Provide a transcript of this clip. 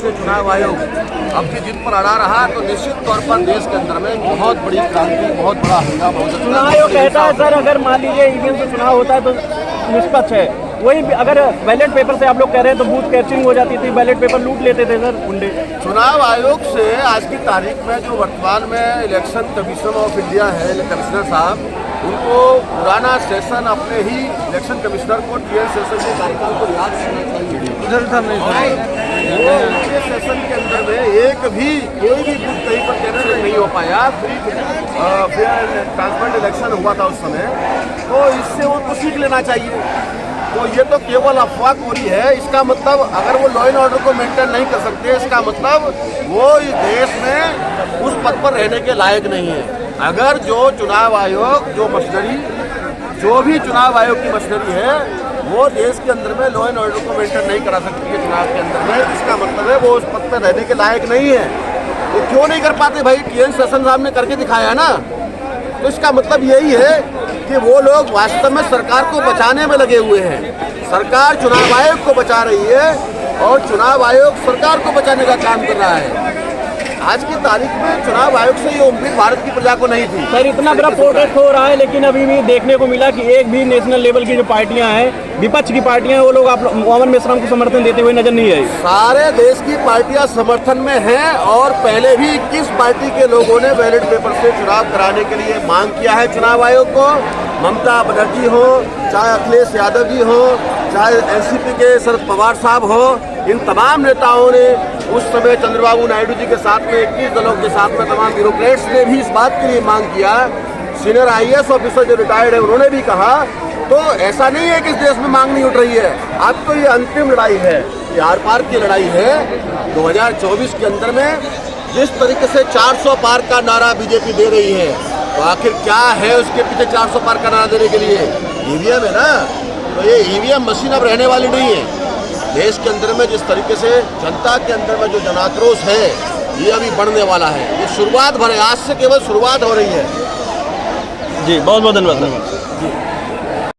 से चुनाव आयोग अपनी जिद पर अड़ा रहा तो निश्चित तौर पर देश के अंदर में बहुत बड़ी क्रांति, बहुत बड़ा हंगामा हो सकता है। चुनाव आयोग कहता है सर, अगर मान लीजिए ईवीएम से चुनाव होता है तो निष्पक्ष है, वही अगर बैलेट पेपर से आप लोग कह रहे हैं तो बूथ कैप्चरिंग हो जाती थी, बैलेट पेपर लूट लेते थे सर गुंडे। चुनाव आयोग से आज की तारीख में जो वर्तमान में इलेक्शन कमीशन ऑफ इंडिया है, कमिश्नर साहब, उनको पुराना सेशन अपने ही इलेक्शन कमिश्नर को टीएन सेशन के कार्यकाल को याद करना चाहिए। वो उनके सेशन के अंदर में एक भी कोई भी बूथ कहीं पर कैप्चर नहीं हो पाया। ट्रांसपेरेंट इलेक्शन हुआ था उस समय, तो इससे उनको सीख लेना चाहिए। तो ये तो केवल अफवाह पूरी है। इसका मतलब अगर वो लॉ एंड ऑर्डर को मेंटेन नहीं कर सकते, इसका मतलब वो इस देश में उस पद पर रहने के लायक नहीं है। अगर जो चुनाव आयोग जो मशीनरी, जो भी चुनाव आयोग की मशीनरी है, वो देश के अंदर में लॉ एंड ऑर्डर को मेंटेन नहीं करा सकती है चुनाव के अंदर में, इसका मतलब है वो उस पद पर रहने के लायक नहीं है। तो क्यों नहीं कर पाते भाई? टीएन सेशन साहब ने करके दिखाया ना। तो इसका मतलब यही है कि वो लोग वास्तव में सरकार को बचाने में लगे हुए हैं। सरकार चुनाव आयोग को बचा रही है और चुनाव आयोग सरकार को बचाने का काम कर रहा है। आज की तारीख में चुनाव आयोग से ये उम्मीद भारत की प्रजा को नहीं थी। सर इतना बड़ा प्रोटेस्ट हो रहा है, लेकिन अभी भी देखने को मिला कि एक भी नेशनल लेवल की जो पार्टियां हैं, विपक्ष की पार्टियां हैं, वो लोग आप मोहम्मद मेश्राम को समर्थन देते हुए नजर नहीं आई। सारे देश की पार्टियां समर्थन में हैं और पहले भी 21 पार्टी के लोगों ने बैलेट पेपर से चुनाव कराने के लिए मांग किया है चुनाव आयोग को। ममता बनर्जी हो, चाहे अखिलेश यादव जी हो, चाहे एनसीपी के शरद पवार साहब हो, इन तमाम नेताओं ने उस समय चंद्रबाबू नायडू जी के साथ में 21 दलों के साथ में तमाम ब्यूरोक्रेट्स ने भी इस बात के लिए मांग किया। सीनियर आईएएस ऑफिसर जो रिटायर्ड है उन्होंने भी कहा। तो ऐसा नहीं है कि इस देश में मांग नहीं उठ रही है। अब तो ये अंतिम लड़ाई है, ये आर पार की लड़ाई है। 2024 के अंदर में जिस तरीके से 400 पार का नारा बीजेपी दे रही है, तो आखिर क्या है उसके पीछे 400 पार का नारा देने के लिए? ईवीएम है ना। तो ये ईवीएम मशीन अब रहने वाली नहीं है। देश के अंदर में जिस तरीके से जनता के अंदर में जो जनाक्रोश है, ये अभी बढ़ने वाला है। ये शुरुआत भर है, आज से केवल शुरुआत हो रही है। जी बहुत बहुत धन्यवाद।